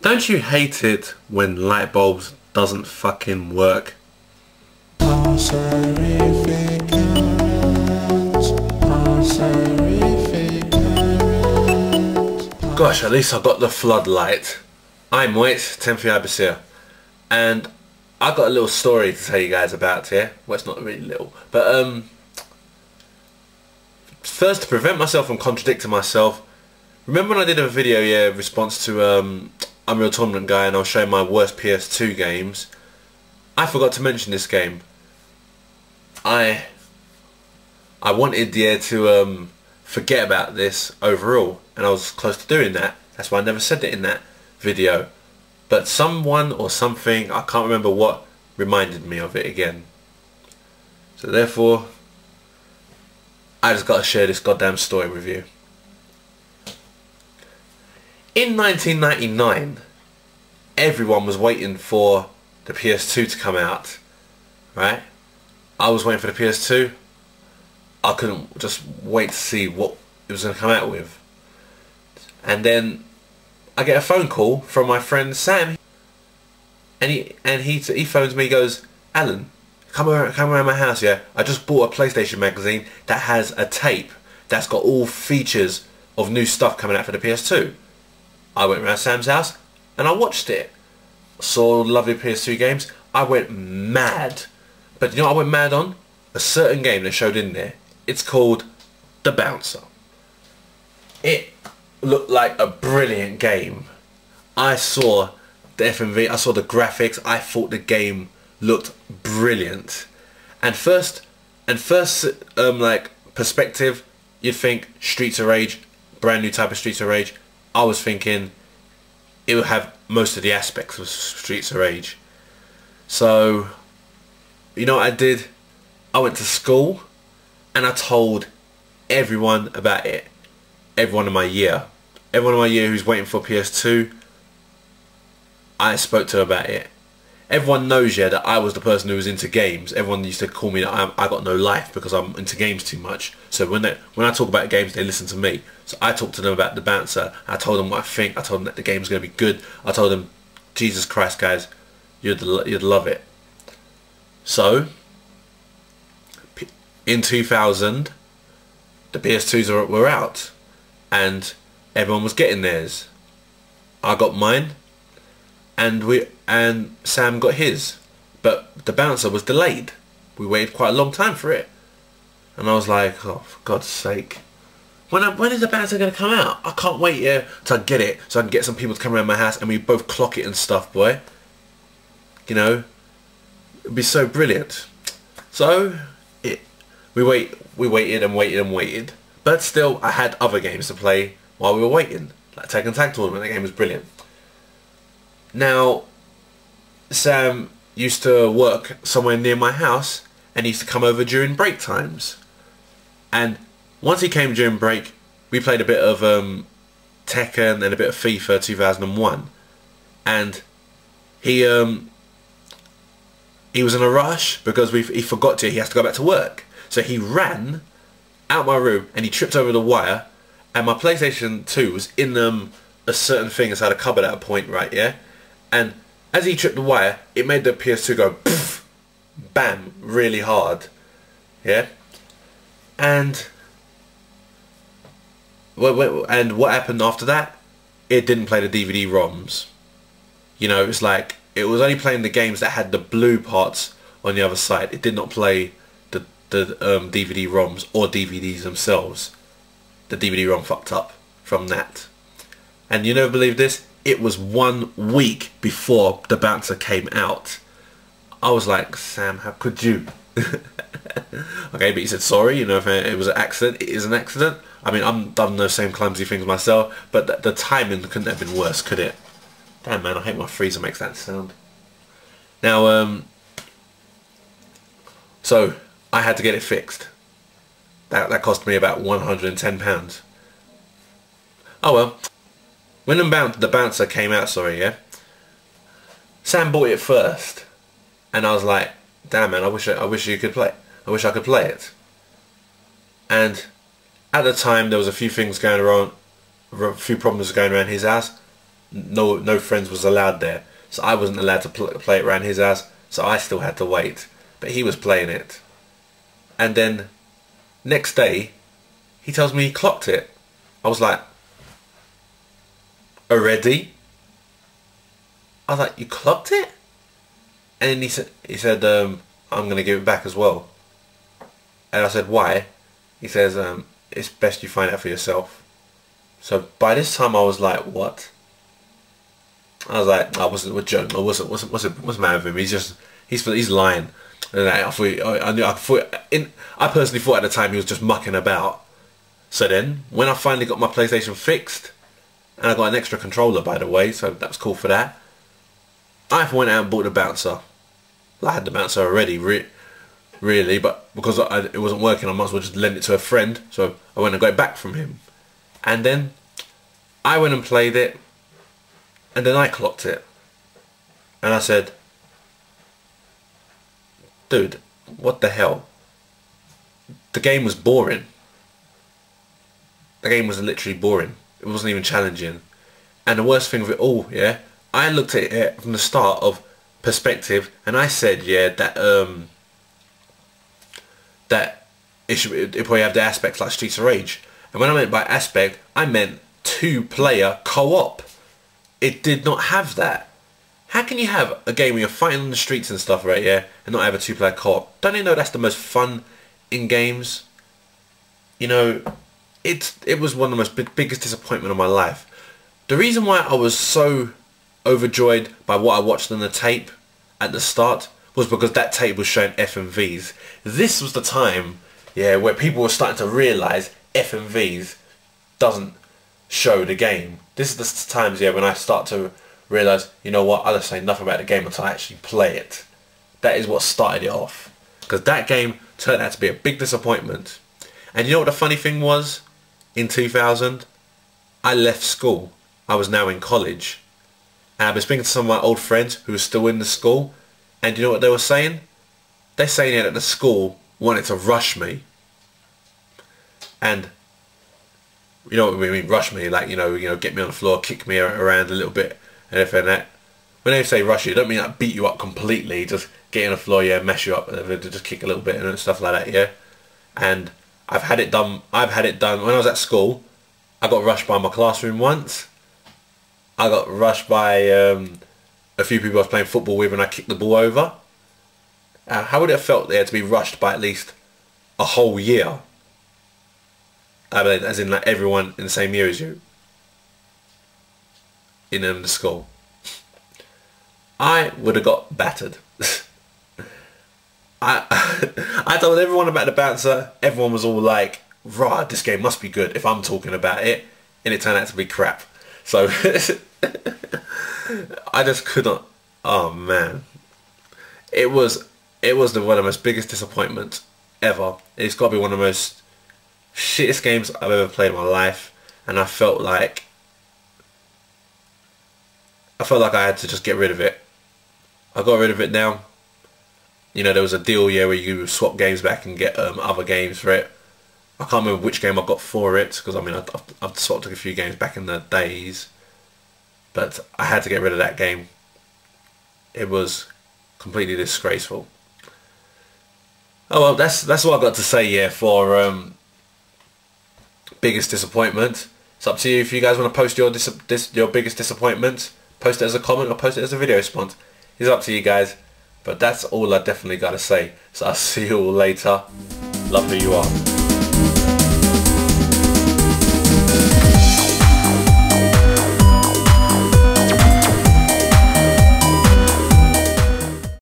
Don't you hate it when light bulbs doesn't fucking work? Gosh, at least I got the floodlight. I'm TEMPHUiBIS here, and I got a little story to tell you guys about here. Well, it's not really little, but first, to prevent myself from contradicting myself, remember when I did a video, in response to Unreal Tournament guy, and I was showing my worst PS2 games. I forgot to mention this game. I wanted to forget about this overall, and I was close to doing that. That's why I never said it in that video. But someone or something, I can't remember what, reminded me of it again. So therefore, I just got to share this goddamn story with you. In 1999, everyone was waiting for the PS2 to come out, right? I was waiting for the PS2. I couldn't just wait to see what it was going to come out with. And then I get a phone call from my friend Sam, and he phones me. He goes, "Alan, come around my house. Yeah, I just bought a PlayStation magazine that has a tape that's got all features of new stuff coming out for the PS2." I went around Sam's house and I watched it. Saw lovely PS2 games. I went mad. But you know what I went mad on? A certain game they showed in there. It's called The Bouncer. It looked like a brilliant game. I saw the FMV, I saw the graphics, I thought the game looked brilliant. And first like perspective, you'd think Streets of Rage, brand new type of Streets of Rage. I was thinking it would have most of the aspects of Streets of Rage. So, you know what I did? I went to school and I told everyone about it. Everyone in my year. Everyone in my year who's waiting for PS2, I spoke to about it. Everyone knows, yeah, that I was the person who was into games. Everyone used to call me that I got no life because I'm into games too much. So when I talk about games, they listen to me. So I talked to them about The Bouncer. I told them what I think. I told them that the game's going to be good. I told them, Jesus Christ, guys, you'd love it. So in 2000, the PS2s were out, and everyone was getting theirs. I got mine, and Sam got his, but The Bouncer was delayed. We waited quite a long time for it, and I was like, oh, for God's sake, when is The Bouncer going to come out? I can't wait here till I get it, so I can get some people to come around my house and we both clock it and stuff, boy. You know, it'd be so brilliant. So we waited and waited and waited, but still I had other games to play while we were waiting, like Tekken Tag Tournament. That game was brilliant. Now, Sam used to work somewhere near my house, and he used to come over during break times. And once he came during break, we played a bit of Tekken and a bit of FIFA 2001. And he was in a rush because he forgot he has to go back to work. So he ran out my room and he tripped over the wire, and my PlayStation 2 was in a certain thing inside a cupboard at a point, right, yeah? And as he tripped the wire, it made the PS2 go poof, bam, really hard, yeah? And what happened after that? It didn't play the DVD ROMs. You know, it's like it was only playing the games that had the blue parts on the other side. It did not play the DVD ROMs or DVDs themselves. The DVD ROM fucked up from that. And you never believe this? It was 1 week before The Bouncer came out. I was like, Sam, how could you? Okay, but he said sorry, you know, if it was an accident. It is an accident. I mean, I've done those same clumsy things myself, but the timing couldn't have been worse, could it? Damn, man, I hate my freezer makes that sound. Now, so I had to get it fixed. That cost me about £110. Oh well. When The Bouncer came out, sorry, yeah, Sam bought it first, and I was like, damn, man, I wish you could play. I wish I could play it. And at the time, there was a few things going around, a few problems going around his house. no friends was allowed there, so I wasn't allowed to play it around his house, so I still had to wait. But he was playing it, and then next day he tells me he clocked it. I was like, already? I was like, you clocked it? And then he said I'm gonna give it back as well. And I said, why? He says it's best you find out for yourself. So by this time I was like, what? I was like, I wasn't a joke. What's the matter with him? He's lying. And I personally thought at the time he was just mucking about. So then, when I finally got my PlayStation fixed, and I got an extra controller, by the way, so that was cool for that, I went out and bought the bouncer. I had the bouncer already, really, but because it wasn't working, I might as well just lend it to a friend. So I went and got it back from him. And then I went and played it, and then I clocked it. And I said, dude, what the hell? The game was boring. The game was literally boring. It wasn't even challenging. And the worst thing of it all, yeah, I looked at it from the start of perspective, and I said, yeah, that it probably have the aspects like Streets of Rage. And when I meant by aspect, I meant 2-player co-op. It did not have that. How can you have a game where you're fighting on the streets and stuff, right, yeah, and not have a 2-player co-op? Don't you know that's the most fun in games? You know, it was one of the most biggest disappointment of my life. The reason why I was so overjoyed by what I watched on the tape at the start was because that tape was showing FMVs. This was the time, yeah, where people were starting to realise FMVs doesn't show the game. This is the times, yeah, when I start to realise, you know what, I'll just say nothing about the game until I actually play it. That is what started it off. Because that game turned out to be a big disappointment. And you know what the funny thing was? In 2000, I left school. I was now in college. And I've been speaking to some of my old friends who were still in the school. And you know what they were saying? They're saying that the school wanted to rush me. And you know what we mean, rush me, like, you know, get me on the floor, kick me around a little bit, and everything like that. When they say rush you, don't mean like beat you up completely, just get on the floor, yeah, mess you up, just kick a little bit and stuff like that, yeah. And I've had it done when I was at school. I got rushed by my classroom once. I got rushed by a few people I was playing football with, and I kicked the ball over. How would it have felt there to be rushed by at least a whole year? As in, like, everyone in the same year as you in the school. I would have got battered. I told everyone about the bouncer. Everyone was all like, "Right, this game must be good if I'm talking about it," and it turned out to be crap. So I just could not. Oh man, it was one of the most biggest disappointments ever. It's got to be one of the most shittest games I've ever played in my life, and I felt like I had to just get rid of it. I got rid of it now. You know, there was a deal, yeah, where you swap games back and get other games for it. I can't remember which game I got for it, because I mean I've swapped a few games back in the days, but I had to get rid of that game. It was completely disgraceful. Oh well, that's what I've got to say, yeah, for biggest disappointment. It's up to you if you guys want to post your biggest disappointment. Post it as a comment or post it as a video response. It's up to you guys. But that's all I definitely got to say. So I'll see you all later. Love who you are.